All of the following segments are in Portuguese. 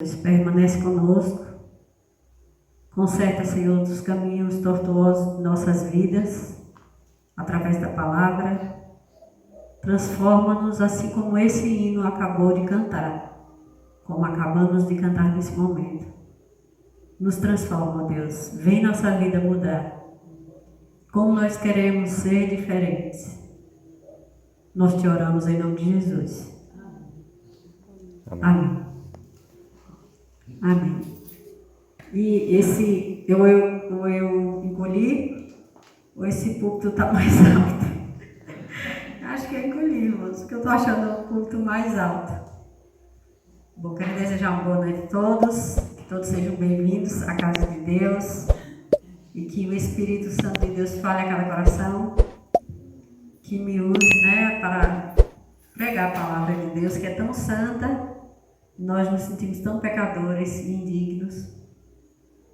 Deus permanece conosco, conserta, Senhor, os caminhos tortuosos de nossas vidas, através da palavra, transforma-nos assim como esse hino acabou de cantar, como acabamos de cantar nesse momento. Nos transforma, Deus, vem nossa vida mudar, como nós queremos ser diferentes. Nós te oramos em nome de Jesus. Amém. Amém. E esse, eu encolhi, ou esse púlpito está mais alto? Acho que eu encolhi, irmãos, porque eu estou achando o púlpito mais alto. Bom, quero desejar uma boa noite a todos, que todos sejam bem-vindos à casa de Deus, e que o Espírito Santo de Deus fale a cada coração, que me use, para pregar a palavra de Deus, que é tão santa. Nós nos sentimos tão pecadores e indignos,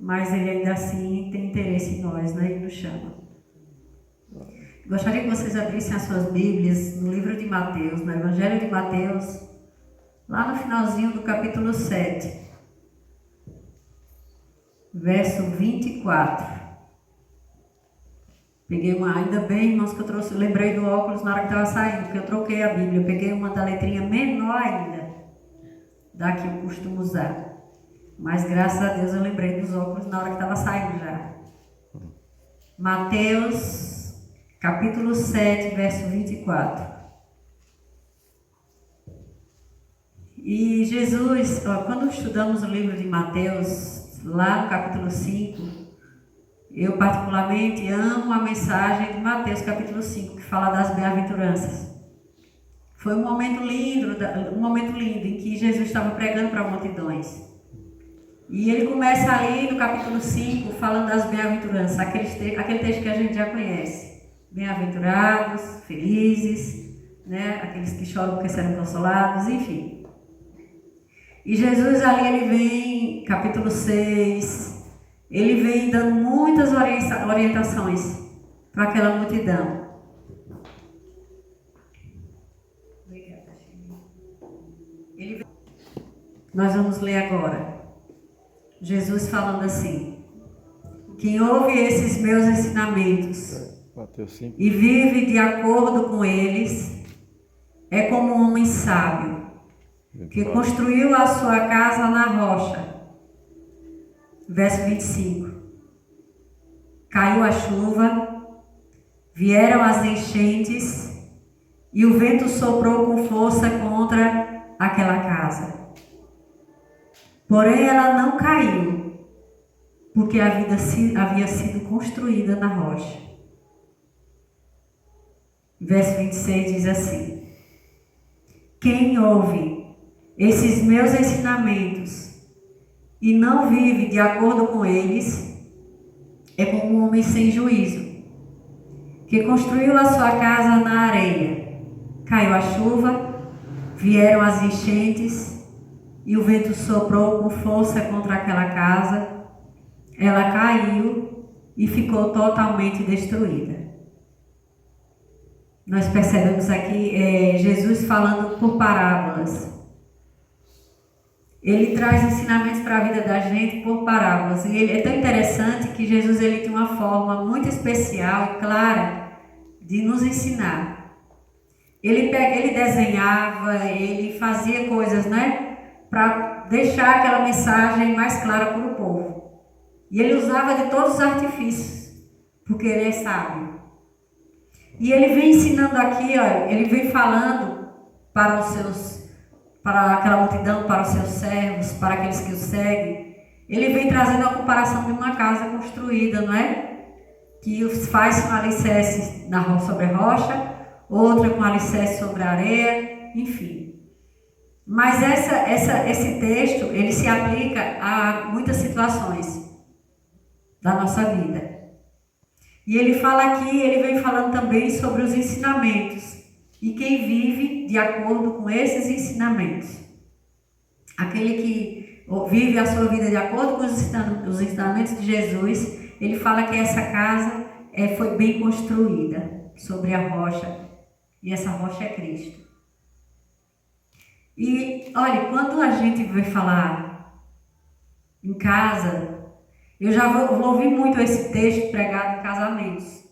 mas Ele ainda assim tem interesse em nós, Ele nos chama. Gostaria que vocês abrissem as suas Bíblias no livro de Mateus, no Evangelho de Mateus, lá no finalzinho do capítulo 7, verso 24. Peguei ainda bem, irmãos, que eu lembrei do óculos na hora que estava saindo, porque eu troquei a Bíblia, eu peguei uma da letrinha menor ainda, da que eu costumo usar. Mas graças a Deus eu lembrei dos óculos na hora que estava saindo já. Mateus, capítulo 7, verso 24. E Jesus, quando estudamos o livro de Mateus, lá no capítulo 5, eu particularmente amo a mensagem de Mateus, capítulo 5, que fala das bem-aventuranças. Foi um momento lindo em que Jesus estava pregando para multidões. E ele começa ali no capítulo 5, falando das bem-aventuranças, aquele texto que a gente já conhece. Bem-aventurados, felizes, aqueles que choram porque serão consolados, enfim. E Jesus ali, ele vem, capítulo 6, ele vem dando muitas orientações para aquela multidão. Nós vamos ler agora. Jesus falando assim: quem ouve esses meus ensinamentos e vive de acordo com eles é como um homem sábio que construiu a sua casa na rocha. Verso 25. Caiu a chuva, vieram as enchentes e o vento soprou com força contra aquela casa. Porém, ela não caiu, porque havia sido construída na rocha. Verso 26 diz assim: quem ouve esses meus ensinamentos e não vive de acordo com eles é como um homem sem juízo, que construiu a sua casa na areia. Caiu a chuva, vieram as enchentes, e o vento soprou com força contra aquela casa. Ela caiu e ficou totalmente destruída. Nós percebemos aqui Jesus falando por parábolas. Ele traz ensinamentos para a vida da gente por parábolas. E é tão interessante que Jesus ele tem uma forma muito especial e clara de nos ensinar. Ele desenhava, ele fazia coisas, para deixar aquela mensagem mais clara para o povo. E ele usava de todos os artifícios, porque ele é sábio. E ele vem ensinando aqui, ele vem falando para aquela multidão, para os seus servos, para aqueles que o seguem. Ele vem trazendo a comparação de uma casa construída, que faz com alicerce sobre a rocha, outra com alicerce sobre a areia, enfim. Mas esse texto, ele se aplica a muitas situações da nossa vida. E ele fala aqui, ele vem falando também sobre os ensinamentos. E quem vive de acordo com esses ensinamentos. Aquele que vive a sua vida de acordo com os ensinamentos de Jesus, ele fala que essa casa foi bem construída sobre a rocha. E essa rocha é Cristo. E, olha, quando a gente vai falar em casa. Eu já vou ouvir muito esse texto pregado em casamentos.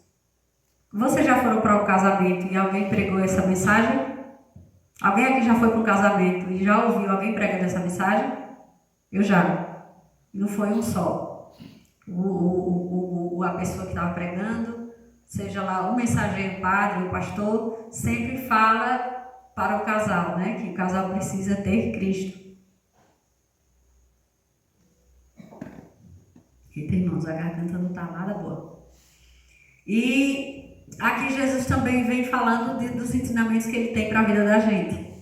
Vocês já foram para um casamento e alguém pregou essa mensagem? Alguém aqui já foi para um casamento e já ouviu alguém pregando essa mensagem? Eu já. Não foi um só. A pessoa que estava pregando, seja lá o mensageiro, o padre, o pastor, sempre fala para o casal, né? Que o casal precisa ter Cristo. Eita, irmãos, a garganta não está nada boa. E aqui Jesus também vem falando dos ensinamentos que ele tem para a vida da gente.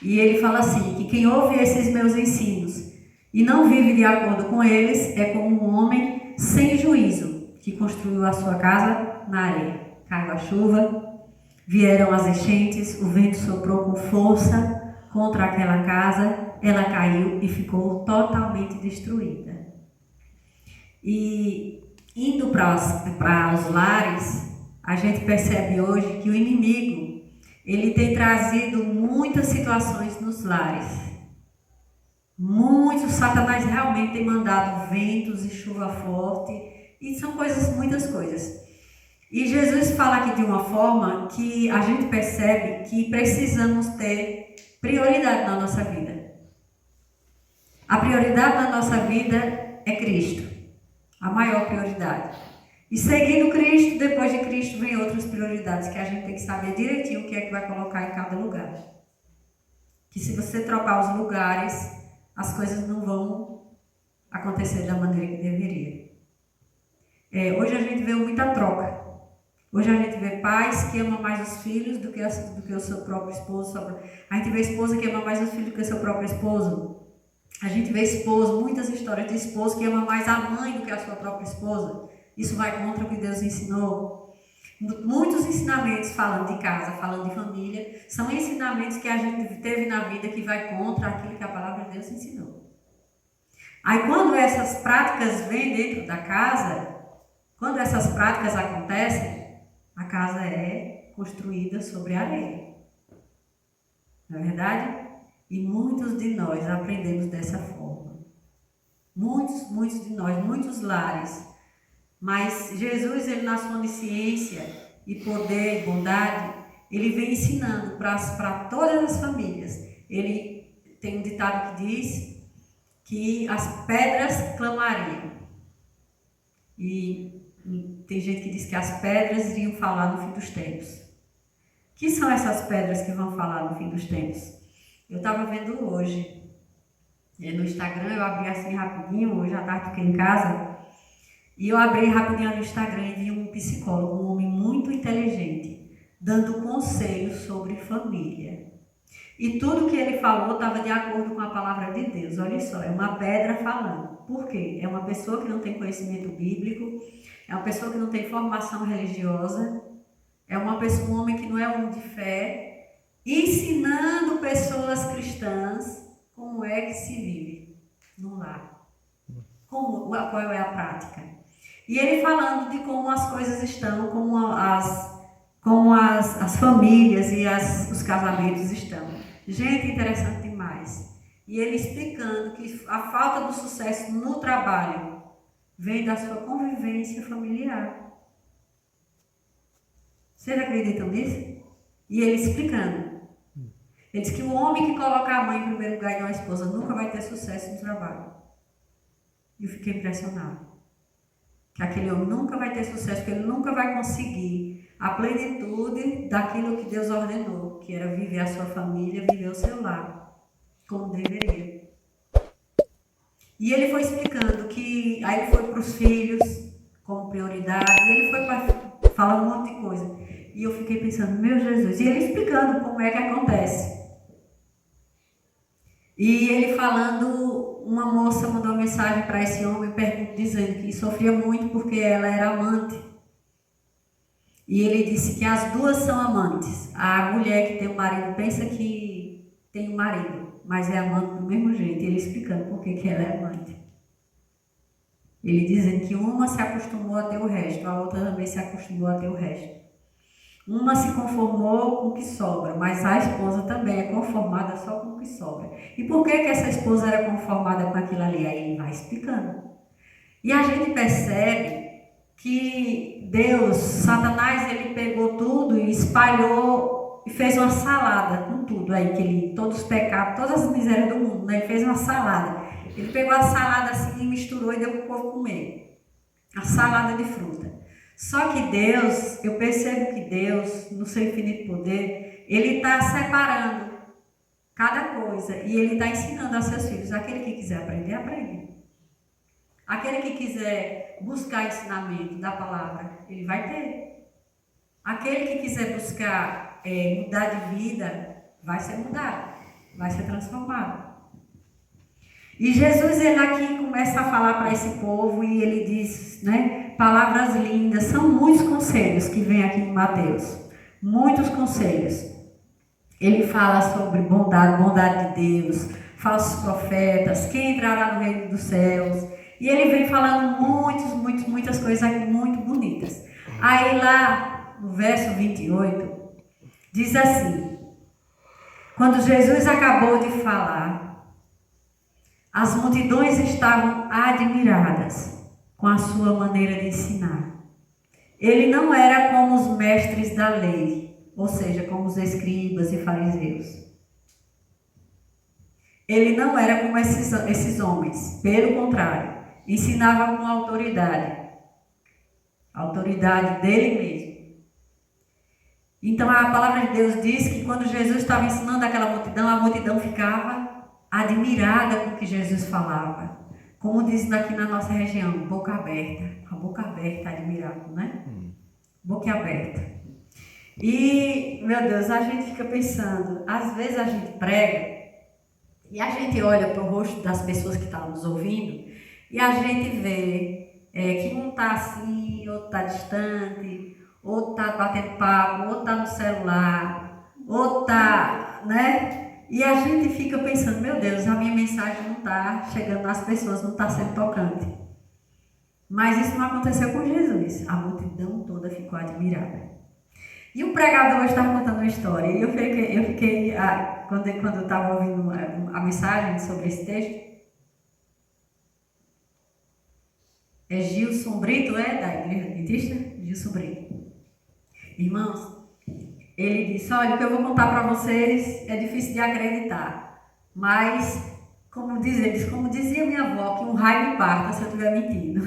E ele fala assim, que quem ouve esses meus ensinos e não vive de acordo com eles é como um homem sem juízo, que construiu a sua casa na areia. Caiu a chuva, vieram as enchentes, o vento soprou com força contra aquela casa, ela caiu e ficou totalmente destruída. E indo para os lares, a gente percebe hoje que o inimigo, ele tem trazido muitas situações nos lares. Satanás realmente tem mandado ventos e chuva forte, e são muitas coisas. E Jesus fala aqui de uma forma que a gente percebe que precisamos ter prioridade na nossa vida. A prioridade na nossa vida é Cristo, a maior prioridade. E seguindo Cristo, depois de Cristo, vem outras prioridades que a gente tem que saber direitinho o que é que vai colocar em cada lugar. Que se você trocar os lugares, as coisas não vão acontecer da maneira que deveria. Hoje a gente vê muita troca. Hoje a gente vê pais que amam mais os filhos do que o seu próprio esposo. A gente vê esposa que ama mais os filhos do que o seu próprio esposo. A gente vê muitas histórias de esposo que ama mais a mãe do que a sua própria esposa. Isso vai contra o que Deus ensinou. Muitos ensinamentos falando de casa, falando de família, são ensinamentos que a gente teve na vida que vai contra aquilo que a palavra de Deus ensinou. Aí quando essas práticas vêm dentro da casa, quando essas práticas acontecem, a casa é construída sobre areia. Não é verdade? E muitos de nós aprendemos dessa forma. Muitos de nós, muitos lares. Mas Jesus, ele na sua onisciência e poder e bondade, ele vem ensinando para todas as famílias. Ele tem um ditado que diz que as pedras clamariam. E tem gente que diz que as pedras iriam falar no fim dos tempos. Que são essas pedras que vão falar no fim dos tempos? Eu estava vendo hoje, no Instagram, eu abri assim rapidinho, hoje à tarde fiquei em casa, e eu abri rapidinho no Instagram e vi um psicólogo, um homem muito inteligente, dando conselhos sobre família. E tudo que ele falou estava de acordo com a palavra de Deus. Olha só, é uma pedra falando. Por quê? É uma pessoa que não tem conhecimento bíblico, é uma pessoa que não tem formação religiosa, é um homem que não é homem de fé, ensinando pessoas cristãs como é que se vive no lar. Qual é a prática? E ele falando de como as coisas estão, como as famílias e os casamentos estão. Gente, interessante demais. E ele explicando que a falta do sucesso no trabalho vem da sua convivência familiar. Vocês acreditam nisso? E ele explicando. Ele diz que o homem que coloca a mãe em primeiro lugar e não a esposa nunca vai ter sucesso no trabalho. E eu fiquei impressionado. Que aquele homem nunca vai ter sucesso, porque ele nunca vai conseguir a plenitude daquilo que Deus ordenou, que era viver a sua família, viver o seu lar, como deveria. E ele foi explicando que, aí ele foi para os filhos como prioridade, e ele foi falando um monte de coisa. E eu fiquei pensando, meu Jesus, e ele explicando como é que acontece. E ele falando, uma moça mandou uma mensagem para esse homem dizendo que sofria muito porque ela era amante. E ele disse que as duas são amantes. A mulher que tem um marido pensa que tem um marido, mas é amante do mesmo jeito. E ele explicando por que ela é amante. Ele dizendo que uma se acostumou a ter o resto, a outra também se acostumou a ter o resto. Uma se conformou com o que sobra, mas a esposa também é conformada só com o que sobra. E por que essa esposa era conformada com aquilo ali? Aí ele vai explicando. E a gente percebe que Deus, Satanás, ele pegou tudo e espalhou e fez uma salada com tudo aí, que ele, todos os pecados, todas as misérias do mundo, né? Ele fez uma salada. Ele pegou a salada assim e misturou e deu para o povo comer. A salada de fruta. Só que Deus, eu percebo que Deus, no seu infinito poder, Ele está separando cada coisa e Ele está ensinando aos seus filhos. Aquele que quiser aprender, aprende. Aquele que quiser buscar ensinamento da palavra, ele vai ter. Aquele que quiser buscar mudar de vida, vai ser mudado, vai ser transformado. E Jesus, ele aqui começa a falar para esse povo e ele diz, né, palavras lindas, são muitos conselhos que vem aqui em Mateus, muitos conselhos. Ele fala sobre bondade de Deus, falsos profetas, quem entrará no reino dos céus. E ele vem falando muitas coisas aqui muito bonitas. Aí lá no verso 28, diz assim, quando Jesus acabou de falar, as multidões estavam admiradas com a sua maneira de ensinar. Ele não era como os mestres da lei, ou seja, como os escribas e fariseus. Ele não era como esses homens, pelo contrário, ensinava com autoridade. A autoridade dele mesmo. Então a palavra de Deus diz que quando Jesus estava ensinando aquela multidão, a multidão ficava admirada com o que Jesus falava. Como dizem aqui na nossa região, boca aberta. A boca aberta, admirado, né? Boca aberta. E, meu Deus, a gente fica pensando, às vezes a gente prega e a gente olha para o rosto das pessoas que estão nos ouvindo e a gente vê que um está assim, outro está distante, outro está batendo papo, outro está no celular, outro está, né? E a gente fica pensando, meu Deus, a minha mensagem não está chegando nas pessoas, não está sendo tocante. Mas isso não aconteceu com Jesus. A multidão toda ficou admirada. E o pregador hoje estava contando uma história. E eu fiquei quando eu estava ouvindo a mensagem sobre esse texto, é Gilson Brito, da Igreja Adventista? Gilson Brito. Irmãos, ele disse, olha, o que eu vou contar para vocês é difícil de acreditar, mas, como dizia minha avó, que um raio me parta se eu estiver mentindo.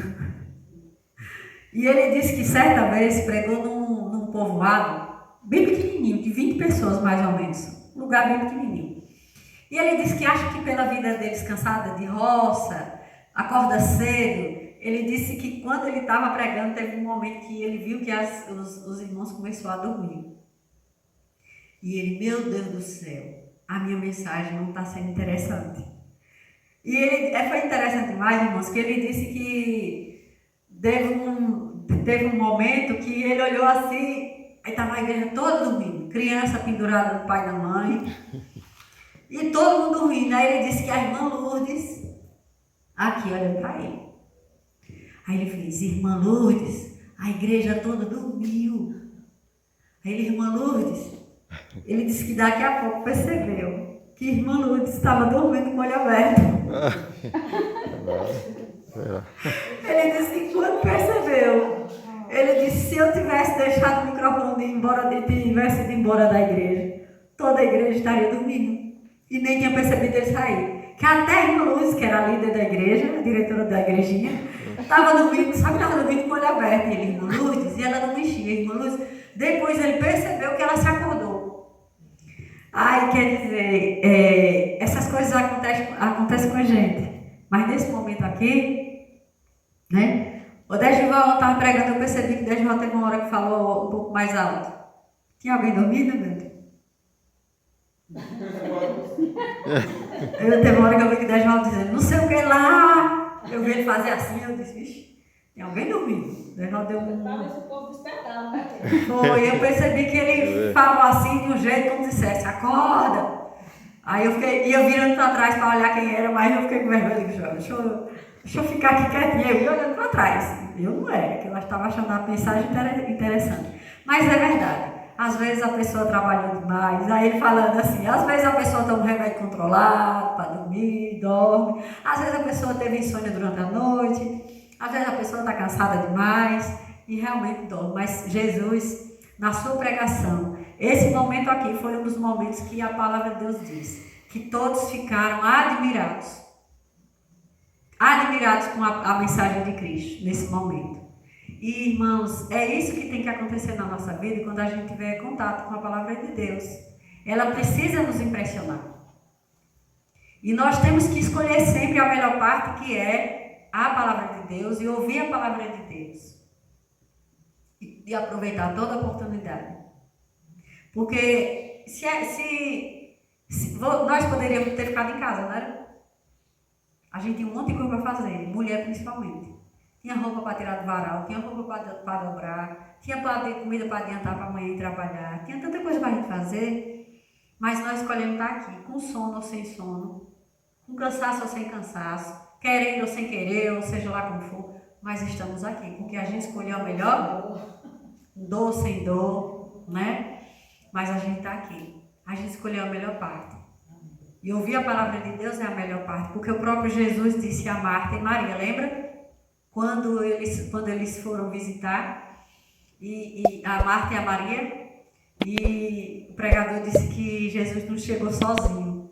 E ele disse que certa vez pregou num povoado, bem pequenininho, de 20 pessoas mais ou menos, um lugar bem pequenininho. E ele disse que acha que pela vida deles cansada de roça, acorda cedo, ele disse que quando ele estava pregando, teve um momento que ele viu que os irmãos começaram a dormir. E ele, meu Deus do céu, a minha mensagem não está sendo interessante. E ele foi interessante demais, irmãos, que ele disse que teve um momento que ele olhou assim, aí estava a igreja toda dormindo, criança pendurada no pai e na mãe, e todo mundo dormindo. Aí ele disse que a irmã Lourdes, aqui olhando para ele. Aí ele fez, irmã Lourdes, a igreja toda dormiu. Aí ele, irmã Lourdes, ele disse que daqui a pouco percebeu que irmã Lourdes estava dormindo com o olho aberto. Ele disse que quando percebeu, ele disse, se eu tivesse deixado o microfone tivesse ido embora da igreja, toda a igreja estaria dormindo. E nem tinha percebido ele sair. Que até a irmã Lourdes, que era a líder da igreja, a diretora da igrejinha, estava dormindo, só que estava dormindo com o olho aberto. Ele, irmã Lourdes, e ela não mexia, irmã Lourdes. Depois ele percebeu que ela se acordou. Ai, quer dizer, essas coisas acontecem com a gente. Mas nesse momento aqui, né? O Dejival estava pregando, eu percebi que o Dejival teve uma hora que falou um pouco mais alto. Tinha alguém dormindo, meu Deus? Teve uma hora que eu vi que o Dejival dizendo, não sei o que lá. Eu vi ele fazer assim, eu disse, vixe, tem alguém dormindo. O Dejival deu um... Talvez o povo despertando, né? Foi, eu percebi que ele falou assim de um jeito como dissesse, acorda. Aí eu virando para trás para olhar quem era, mas eu fiquei com vergonha, deixa eu ficar aqui quietinha, eu ia olhando para trás. Eu não era, que eu estava achando a mensagem interessante. Mas é verdade, Às vezes a pessoa trabalhou demais. Aí ele falando assim, às vezes a pessoa toma um remédio controlado para dormir, dorme. Às vezes a pessoa teve insônia durante a noite. Às vezes a pessoa está cansada demais e realmente dorme. Mas Jesus, na sua pregação, esse momento aqui foi um dos momentos que a palavra de Deus diz que todos ficaram admirados com a mensagem de Cristo nesse momento. E, irmãos, é isso que tem que acontecer na nossa vida quando a gente tiver contato com a palavra de Deus. Ela precisa nos impressionar. E nós temos que escolher sempre a melhor parte, que é a palavra de Deus, e ouvir a palavra de Deus. E aproveitar toda a oportunidade. Porque nós poderíamos ter ficado em casa, não era? A gente tinha um monte de coisa para fazer, mulher principalmente. Tinha roupa para tirar do varal, tinha roupa para dobrar, tinha comida para adiantar para amanhã ir trabalhar. Tinha tanta coisa para a gente fazer, mas nós escolhemos estar aqui, com sono ou sem sono, com cansaço ou sem cansaço, querendo ou sem querer, ou seja lá como for, mas estamos aqui, porque a gente escolheu a melhor, dor sem dor, né? Mas a gente está aqui, a gente escolheu a melhor parte. E ouvir a palavra de Deus é a melhor parte, porque o próprio Jesus disse a Marta e Maria, lembra? Quando eles foram visitar, e a Marta e a Maria, e o pregador disse que Jesus não chegou sozinho.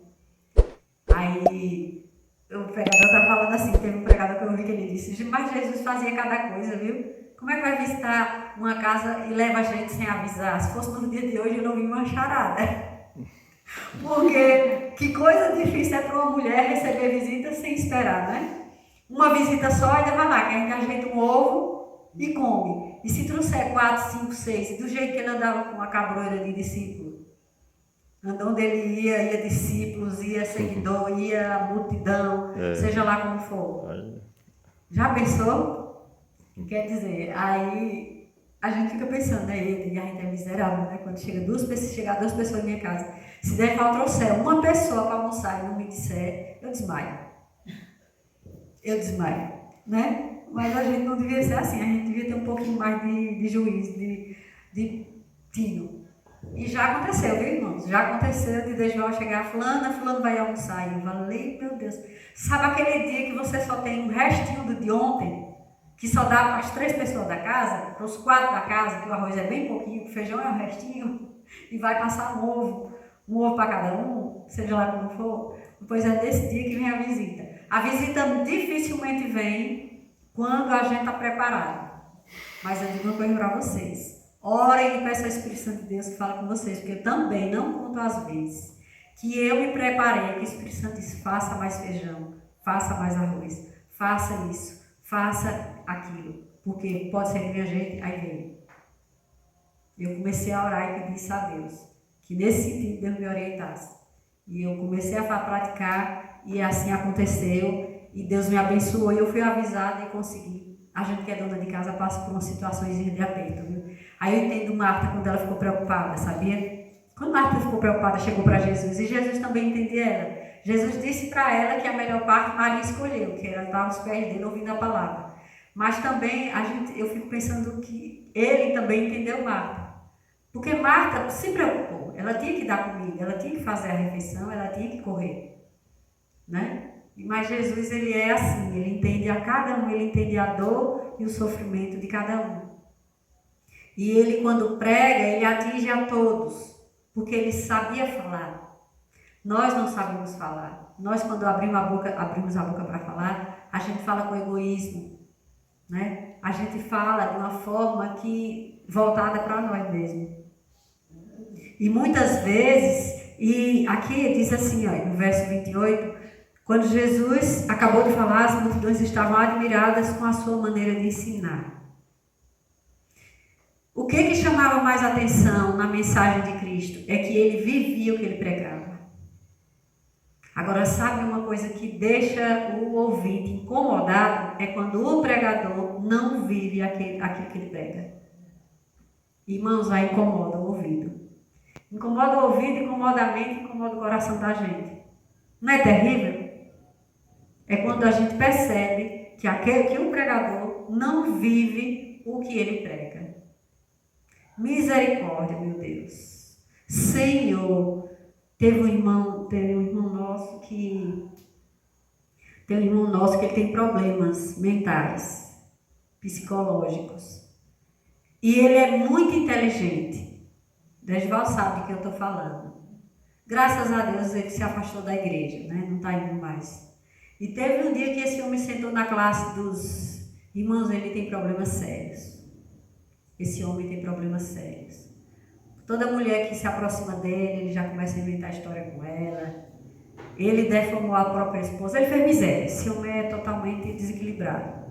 Aí o pregador estava falando assim, teve um pregador que eu ouvi que ele disse, mas Jesus fazia cada coisa, viu? Como é que vai visitar uma casa e leva a gente sem avisar? Se fosse no dia de hoje eu não vi uma charada. Porque que coisa difícil é para uma mulher receber visita sem esperar, né? Uma visita só, ainda vai lá, que a gente ajeita um ovo e come. E se trouxer 4, 5, 6, do jeito que ele andava com a cabroeira de discípulo, onde ele ia discípulos, ia seguidor, ia multidão, seja lá como for. Já pensou? Quer dizer, aí a gente fica pensando, né? E a gente é miserável, né? Quando chegar duas pessoas em minha casa, se der eu trouxer uma pessoa para almoçar e não me disser, eu desmaio. Né? Mas a gente não devia ser assim, a gente devia ter um pouquinho mais de juízo, de tino. E já aconteceu, viu, irmãos? Já aconteceu de João chegar, fulano vai almoçar. E eu falei, meu Deus, sabe aquele dia que você só tem um restinho do de ontem, que só dá para as 3 pessoas da casa, para os 4 da casa, que o arroz é bem pouquinho, o feijão é um restinho, e vai passar um ovo para cada um, seja lá como for. Pois é desse dia que vem a visita. A visita dificilmente vem quando a gente está preparado. Mas eu digo uma coisa para vocês. Orem e peçam ao Espírito Santo de Deus que fala com vocês, porque eu também não conto as vezes que eu me preparei, que o Espírito Santo disse, faça mais feijão, faça mais arroz, faça isso, faça aquilo, porque pode ser que minha gente, aí veio. Eu comecei a orar e pedi isso a Deus, que nesse sentido Deus me orientasse. E eu comecei a praticar e assim aconteceu e Deus me abençoou e eu fui avisada e consegui. A gente que é dona de casa passa por umas situações de aperto, viu? Aí eu entendo Marta quando ela ficou preocupada, sabia? Quando Marta ficou preocupada, chegou para Jesus e Jesus também entendia ela. Jesus disse para ela que a melhor parte Maria escolheu, que ela estava aos pés dele ouvindo a palavra. Mas também eu fico pensando que ele também entendeu Marta. Porque Marta se preocupou, ela tinha que dar comida, ela tinha que fazer a refeição, ela tinha que correr, né? Mas Jesus, ele é assim, ele entende a cada um, ele entende a dor e o sofrimento de cada um. E ele, quando prega, ele atinge a todos, porque ele sabia falar. Nós não sabemos falar. Nós, quando abrimos a boca para falar, a gente fala com egoísmo, né? A gente fala de uma forma voltada para nós mesmos. E muitas vezes, e aqui diz assim, ó, no verso 28, quando Jesus acabou de falar, as multidões estavam admiradas com a sua maneira de ensinar. O que chamava mais atenção na mensagem de Cristo é que ele vivia o que ele pregava. Agora, sabe uma coisa que deixa o ouvinte incomodado? É quando o pregador não vive aquilo que ele prega. Irmãos, aí incomoda o ouvido. Incomoda o ouvido, incomoda a mente, incomoda o coração da gente. Não é terrível? É quando a gente percebe que o pregador não vive o que ele prega. Misericórdia, meu Deus. Senhor, teve um irmão nosso que ele tem problemas mentais, psicológicos. E ele é muito inteligente. Desval sabe de que eu estou falando. Graças a Deus ele se afastou da igreja, né? Não está indo mais. E teve um dia que esse homem sentou na classe dos irmãos, ele tem problemas sérios. Esse homem tem problemas sérios. Toda mulher que se aproxima dele, ele já começa a inventar história com ela. Ele deformou a própria esposa, ele fez miséria. Esse homem é totalmente desequilibrado.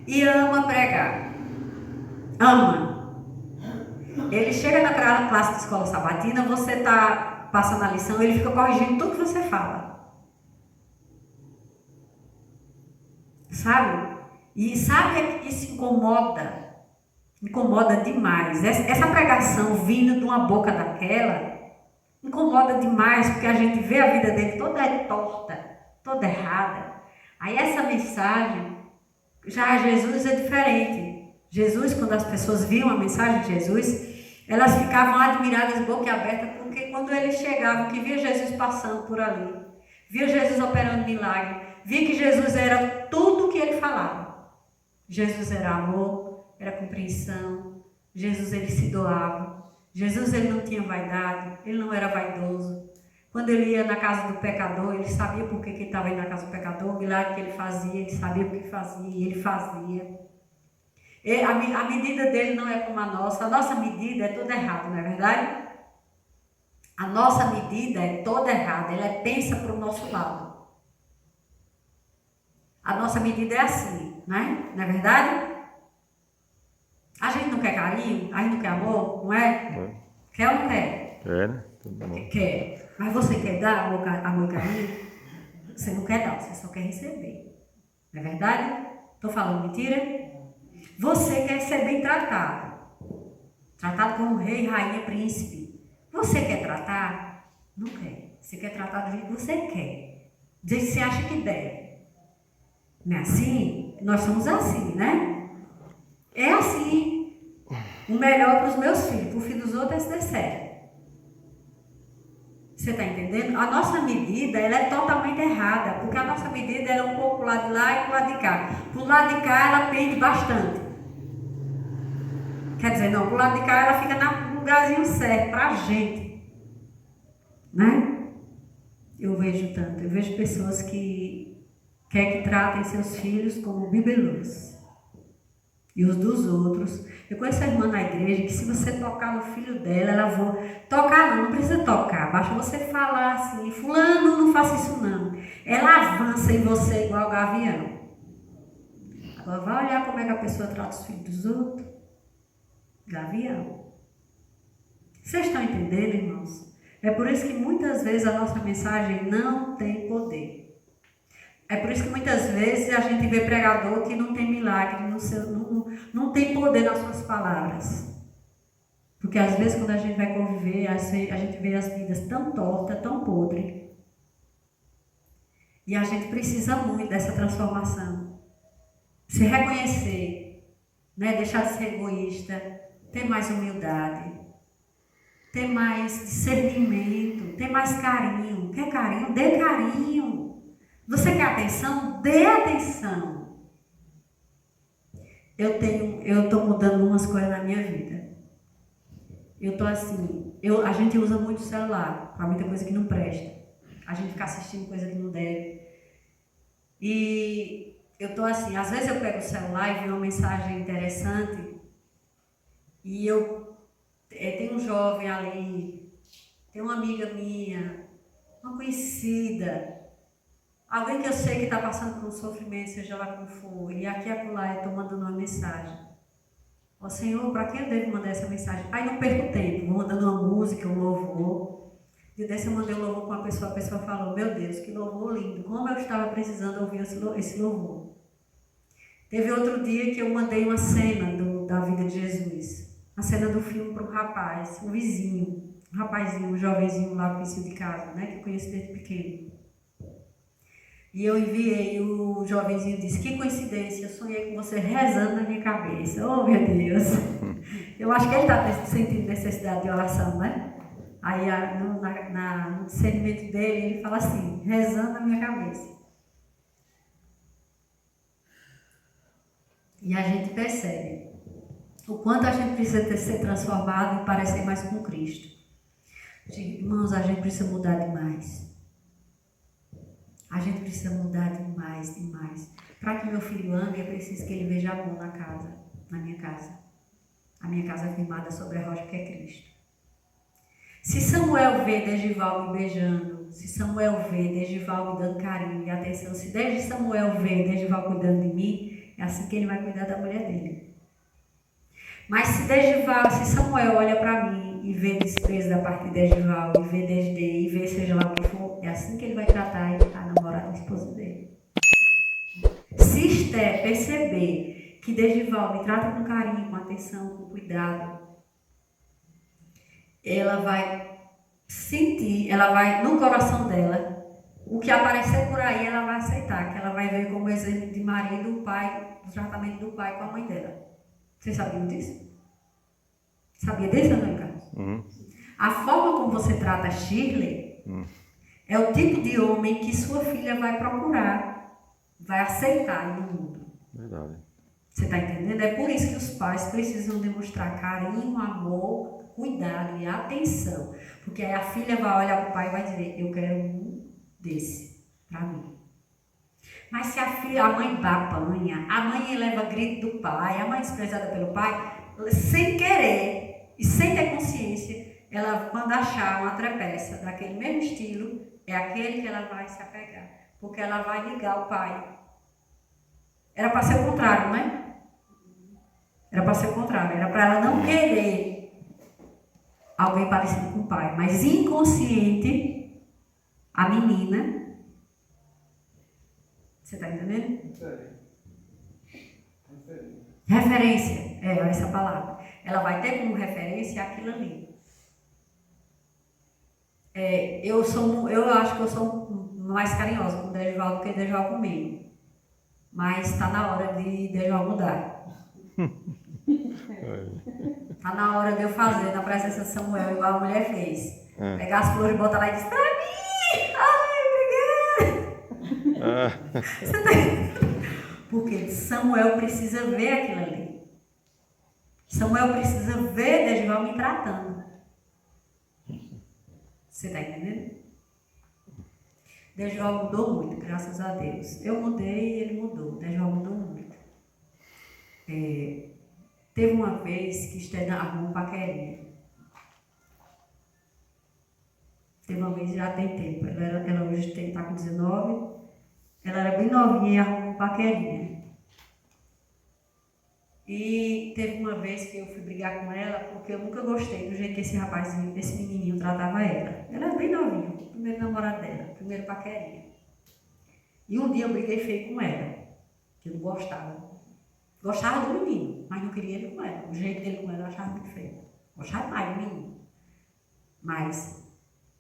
E ama pregar. Ama. Ele chega naquela classe de escola sabatina, você está passando a lição, ele fica corrigindo tudo que você fala. Sabe? E sabe que isso incomoda? Incomoda demais. Essa pregação vindo de uma boca daquela incomoda demais, porque a gente vê a vida dele toda torta, toda errada. Aí essa mensagem, já Jesus é diferente. Jesus, quando as pessoas viam a mensagem de Jesus, elas ficavam admiradas, boca aberta, porque quando ele chegava, que via Jesus passando por ali, via Jesus operando milagre, via que Jesus era tudo o que ele falava. Jesus era amor, era compreensão. Jesus, ele se doava. Jesus, ele não tinha vaidade, ele não era vaidoso. Quando ele ia na casa do pecador, ele sabia por que ele estava indo na casa do pecador, o milagre que ele fazia, ele sabia o que fazia, e ele fazia. A medida dele não é como a nossa medida é toda errada, não é verdade? A nossa medida é toda errada, ela pensa para o nosso lado. A nossa medida é assim, né? Não é verdade? A gente não quer carinho, a gente não quer amor, não é? Quer ou não quer? Quer, né? Tudo bom. Quer. Mas você quer dar amor e carinho? Você não quer dar, você só quer receber. Não é verdade? Estou falando mentira? Você quer ser bem tratado. Tratado como rei, rainha, príncipe. Você quer tratar? Não quer. Você quer tratar do jeito que você quer. Do jeito que você acha que deve. Não é assim? Nós somos assim, né? É assim. O melhor para os meus filhos, para o filho dos outros é se der certo. Você está entendendo? A nossa medida, ela é totalmente errada, porque a nossa medida ela é um pouco pro lado de lá e pro lado de cá. Pro lado de cá ela pende bastante. Quer dizer, não, pro lado de cá ela fica no lugarzinho certo, para a gente. Né? Eu vejo tanto, eu vejo pessoas que querem que tratem seus filhos como bibelôs. E os dos outros. Eu conheço a irmã na igreja que se você tocar no filho dela, ela vai tocar não precisa tocar, basta você falar assim, fulano, não faça isso não. Ela avança em você igual gavião. Agora vai olhar como é que a pessoa trata os filhos dos outros. Gavião. Vocês estão entendendo, irmãos? É por isso que muitas vezes a nossa mensagem não tem poder. É por isso que muitas vezes a gente vê pregador que não tem milagre, não tem poder nas suas palavras. Porque às vezes quando a gente vai conviver, a gente vê as vidas tão tortas, tão podres. E a gente precisa muito dessa transformação. Se reconhecer, né? Deixar de ser egoísta, ter mais humildade, ter mais discernimento, ter mais carinho. Quer carinho? Dê carinho. Você quer atenção? Dê atenção. Eu estou mudando umas coisas na minha vida. Eu estou assim, a gente usa muito o celular, para muita coisa que não presta. A gente fica assistindo coisa que não deve. E eu estou assim, às vezes eu pego o celular e vejo uma mensagem interessante e tem um jovem ali, tem uma amiga minha, uma conhecida, alguém que eu sei que está passando por um sofrimento, seja lá como for, e aqui e acolá eu estou mandando uma mensagem. Ó Senhor, para quem eu devo mandar essa mensagem? Aí não perco tempo, vou mandando uma música, um louvor. E desse eu mandei um louvor com a pessoa falou, meu Deus, que louvor lindo, como eu estava precisando ouvir esse louvor. Teve outro dia que eu mandei uma cena da vida de Jesus, a cena do filme para um rapaz, um vizinho, um rapazinho, um jovenzinho lá, vizinho de casa, né, que eu conheço desde pequeno. E eu enviei, o jovenzinho disse, que coincidência, eu sonhei com você rezando na minha cabeça. Oh, meu Deus. Eu acho que ele está sentindo necessidade de oração, né? Aí no discernimento dele, ele fala assim, rezando na minha cabeça. E a gente percebe o quanto a gente precisa ser transformado e parecer mais com Cristo. Irmãos, a gente precisa mudar demais. A gente precisa mudar demais, demais. Para que meu filho ame, é preciso que ele veja amor na minha casa. A minha casa é firmada sobre a rocha que é Cristo. Se Samuel vê Degival me beijando, se Samuel vê Degival me dando carinho e atenção, se desde Samuel vê Degival cuidando de mim, é assim que ele vai cuidar da mulher dele. Mas se Samuel olha para mim e vê desprezo da parte de Degival, e vê desdém, e vê seja lá o que for, é assim que ele vai tratar a namorada da esposa dele. Se Esther perceber que Degival me trata com carinho, com atenção, com cuidado, ela vai sentir, ela vai, no coração dela, o que aparecer por aí, ela vai aceitar, que ela vai ver como exemplo de marido, o pai, o tratamento do pai com a mãe dela. Vocês sabiam disso? Sabia disso, não, Carlos? A forma como você trata a Shirley é o tipo de homem que sua filha vai procurar, vai aceitar no mundo. Verdade. Você está entendendo? É por isso que os pais precisam demonstrar carinho, amor, cuidado e atenção. Porque aí a filha vai olhar para o pai e vai dizer, eu quero um desse para mim. Mas se a mãe apanha, a mãe leva grito do pai, a mãe é desprezada pelo pai, sem querer e sem ter consciência, ela manda achar uma trepeça daquele mesmo estilo, é aquele que ela vai se apegar. Porque ela vai ligar o pai. Era para ser o contrário, né? Era para ser o contrário. Era para ela não querer alguém parecido com o pai. Mas inconsciente, a menina... Você está entendendo? Referência. É essa palavra. Ela vai ter como referência aquilo ali. Eu acho que eu sou mais carinhosa com o Degival do que o Degival comigo. Mas está na hora de Degival mudar. Está na hora de eu fazer na presença de Samuel, igual a mulher fez. Pegar as flores e botar lá e dizer, para mim! Ai, obrigada! Você tá entendendo? Porque Samuel precisa ver aquilo ali. Samuel precisa ver Degival me tratando. Você está entendendo? Degival mudou muito, graças a Deus. Eu mudei e ele mudou. Degival mudou muito. Teve uma vez que Esther arrumou um paquerinha. Teve uma vez, já tem tempo. Ela hoje está com 19. Ela era bem novinha e arrumou um paquerinha. E teve uma vez que eu fui brigar com ela, porque eu nunca gostei do jeito que esse rapazinho, esse menininho tratava ela. Ela era bem novinha, o primeiro namorado dela, primeiro paquerinha. E um dia eu briguei feio com ela, que eu não gostava. Gostava do menino, mas não queria ele com ela. O jeito dele com ela eu achava muito feio. Gostava mais do menino. Mas,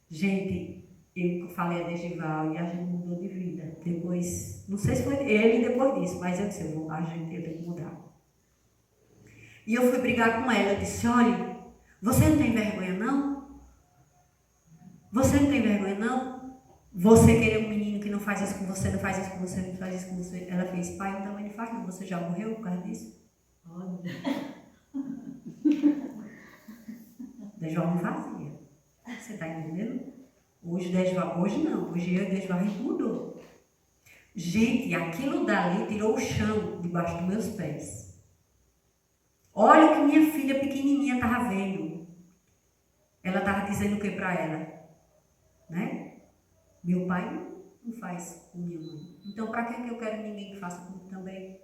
gente, eu falei a Degival e a gente mudou de vida. Depois, não sei se foi ele depois disso, mas eu disse, eu tenho que mudar. E eu fui brigar com ela, eu disse, olha, você não tem vergonha não? Você não tem vergonha não? Você querer um menino que não faz isso com você, não faz isso com você, não faz isso com você. Ela fez, pai, então ele faz, não, você já morreu por causa disso? Olha. Degival não fazia. Você está entendendo? Hoje não, hoje eu e Degival a gente mudou. Gente, aquilo dali tirou o chão debaixo dos meus pés. Olha o que minha filha pequenininha estava vendo. Ela estava dizendo o que para ela? Né? Meu pai não faz com minha mãe. Então, para que eu quero ninguém que faça comigo também?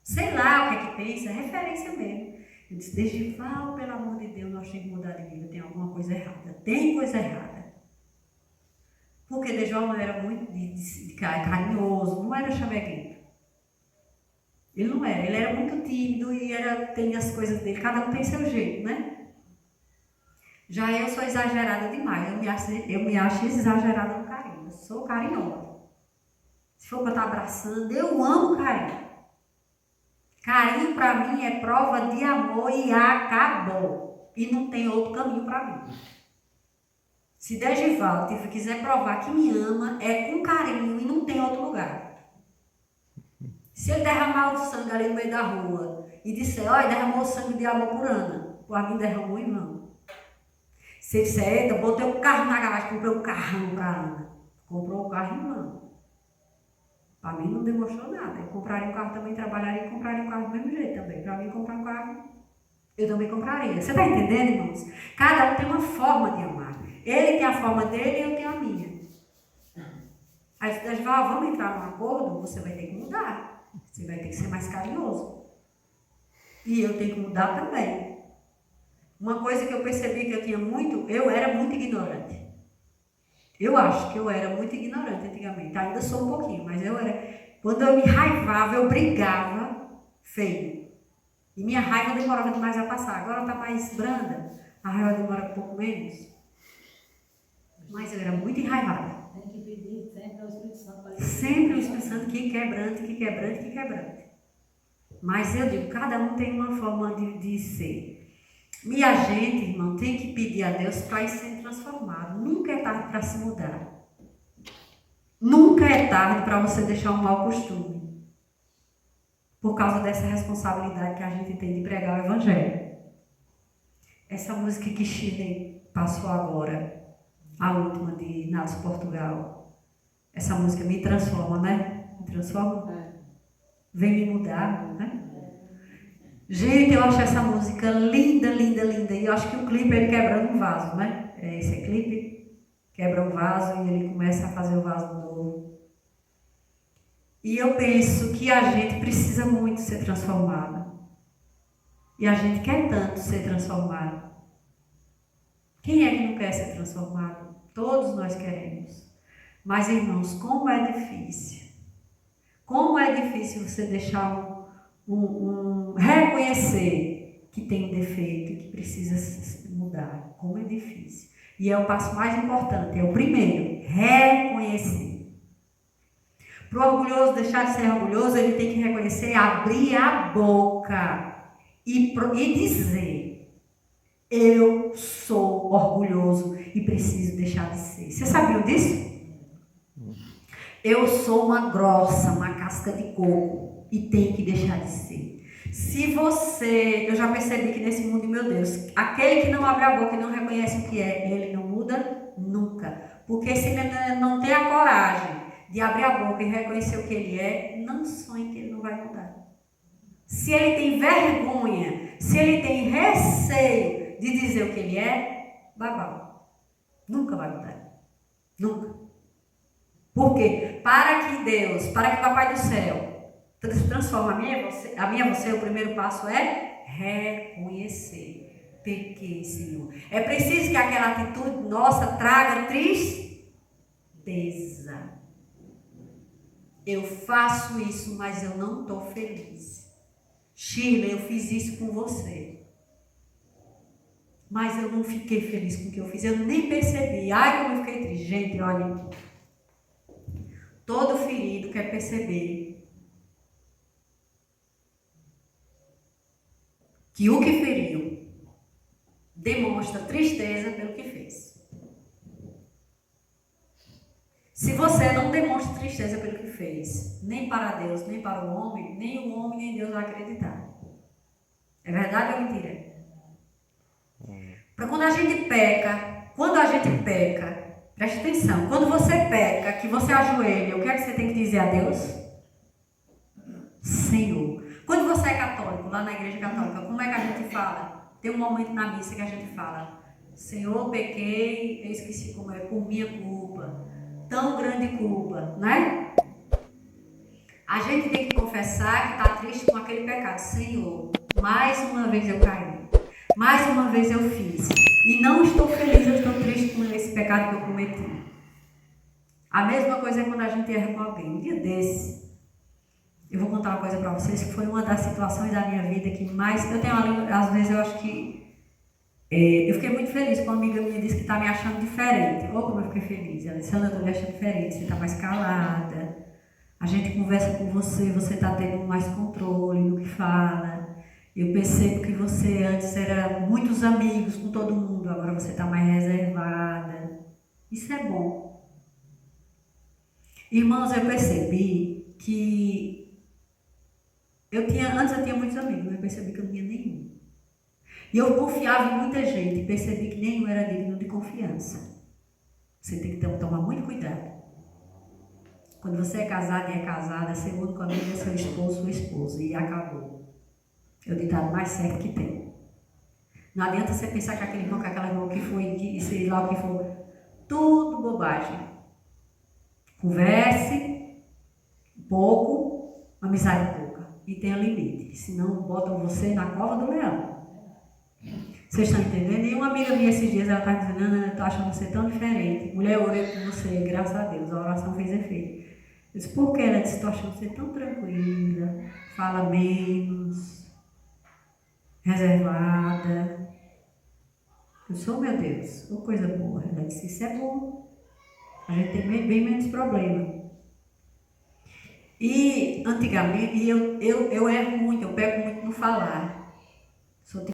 Sei lá o que é que pensa, é referência mesmo. Eu disse, Degival, pelo amor de Deus, nós temos que mudar de vida, tem alguma coisa errada. Tem coisa errada. Porque Degival não era muito de carinhoso, não era chameguento. Ele não era, ele era muito tímido e tem as coisas dele, cada um tem seu jeito, né? Já eu sou exagerada demais, eu me acho exagerada no carinho, eu sou carinhosa. se for para estar abraçando, eu amo carinho. Carinho para mim é prova de amor e acabou. E não tem outro caminho para mim. Se Degivaldo quiser provar que me ama, é com carinho e não tem outro lugar. Se ele derramar o sangue ali no meio da rua e disser, olha, derramou o sangue de amor por Ana, por mim derramou, irmão. Se ele disser, eita, botei o carro na garagem, comprei um carrão para Ana. Comprou o carro, irmão. Para mim não demonstrou nada. Eu compraria um carro também, trabalharia e compraria um carro do mesmo jeito também. Para mim comprar um carro, eu também compraria. Você está entendendo, irmãos? Cada um tem uma forma de amar. Ele tem a forma dele e eu tenho a minha. Aí você fala, vamos entrar num acordo? Você vai ter que mudar. Você vai ter que ser mais carinhoso. E eu tenho que mudar também. Uma coisa que eu percebi que eu tinha muito, eu era muito ignorante. Eu acho que eu era muito ignorante antigamente. Ainda sou um pouquinho, mas eu era. Quando eu me raivava, eu brigava feio. E minha raiva demorava demais a passar. Agora está mais branda. A raiva demora um pouco menos. Mas eu era muito enraivada. Tem que pedir sempre ao Espírito Santo. Sempre o Espírito Santo que quebrante. Mas eu digo, cada um tem uma forma de ser. E a gente, irmão, tem que pedir a Deus para ir sendo transformado. Nunca é tarde para se mudar. Nunca é tarde para você deixar um mau costume. Por causa dessa responsabilidade que a gente tem de pregar o Evangelho. Essa música que Shirley passou agora, a última de Natos Portugal. Essa música me transforma, né? Me transforma? Vem me mudar, né? Gente, eu acho essa música linda. E eu acho que o clipe é ele quebrando um vaso, né? Esse é clipe, quebra um vaso e ele começa a fazer o vaso novo. E eu penso que a gente precisa muito ser transformado. E a gente quer tanto ser transformado. Quem é que não quer ser transformado? Todos nós queremos. Mas, irmãos, como é difícil. Como é difícil você deixar reconhecer que tem um defeito e que precisa mudar. Como é difícil. E é o passo mais importante, é o primeiro, reconhecer. Para o orgulhoso deixar de ser orgulhoso, ele tem que reconhecer, abrir a boca e dizer, eu sou orgulhoso e preciso deixar de ser. Você sabia disso? Eu sou uma grossa, uma casca de coco e tenho que deixar de ser. Se você, eu já percebi que nesse mundo, meu Deus, aquele que não abre a boca e não reconhece o que é, ele não muda nunca. Porque se ele não tem a coragem de abrir a boca e reconhecer o que ele é, não sonhe que ele não vai mudar. Se ele tem vergonha, se ele tem receio de dizer o que ele é, babau. Nunca vai mudar. Nunca. Por quê? Para que Deus, para que o Papai do Céu transforme a minha você, o primeiro passo é reconhecer. Pequei, Senhor. É preciso que aquela atitude nossa traga tristeza. Eu faço isso, mas eu não estou feliz. Sheila, eu fiz isso com você. Mas eu não fiquei feliz com o que eu fiz. Eu nem percebi. Ai, como eu fiquei triste. Gente, olha. Todo ferido quer perceber que o que feriu demonstra tristeza pelo que fez. Se você não demonstra tristeza pelo que fez, nem para Deus, nem para o homem, nem o homem, nem Deus vai acreditar. É verdade ou mentira? Para quando a gente peca, preste atenção, quando você peca, que você ajoelha, o que é que você tem que dizer a Deus? Senhor. Quando você é católico, lá na igreja católica, como é que a gente fala? Tem um momento na missa que a gente fala, Senhor, pequei, eu esqueci como é, por minha culpa, tão grande culpa, né? A gente tem que confessar que está triste com aquele pecado. Senhor, mais uma vez eu caí, mais uma vez eu fiz, e não estou feliz, eu estou triste com esse pecado que eu cometi. A mesma coisa é quando a gente erra com alguém. Um dia desse, eu vou contar uma coisa para vocês que foi uma das situações da minha vida que mais... Eu tenho, às vezes, eu acho que... eu fiquei muito feliz quando uma amiga minha disse que está me achando diferente. Ou como eu fiquei feliz. Ela disse, Ana, eu estou me achando diferente. Você está mais calada. A gente conversa com você, você está tendo mais controle no que fala. Eu percebo que você antes era muitos amigos com todo mundo, agora você está mais reservada. Isso é bom. Irmãos, eu percebi que antes eu tinha muitos amigos, mas eu percebi que eu não tinha nenhum. E eu confiava em muita gente e percebi que nenhum era digno de confiança. Você tem que tomar muito cuidado. Quando você é casado e é casada, seu único amigo é seu esposo, sua esposa, e acabou. É o ditado mais certo que tem. Não adianta você pensar que aquele irmão, que aquela irmã que foi, que sei lá o que for, tudo bobagem. Converse pouco, amizade pouca. E tenha limite, senão botam você na cova do leão. Vocês estão entendendo? E uma amiga minha esses dias, ela estava dizendo, Ana, eu estou achando você tão diferente. Mulher, eu orei por você, graças a Deus, a oração fez efeito. Eu disse, por que? Ela disse, estou achando você tão tranquila, fala menos, reservada. Eu sou, meu Deus, uma coisa boa. Ela disse, isso é bom. A gente tem bem menos problema. E antigamente, eu erro muito, eu pego muito no falar. Sou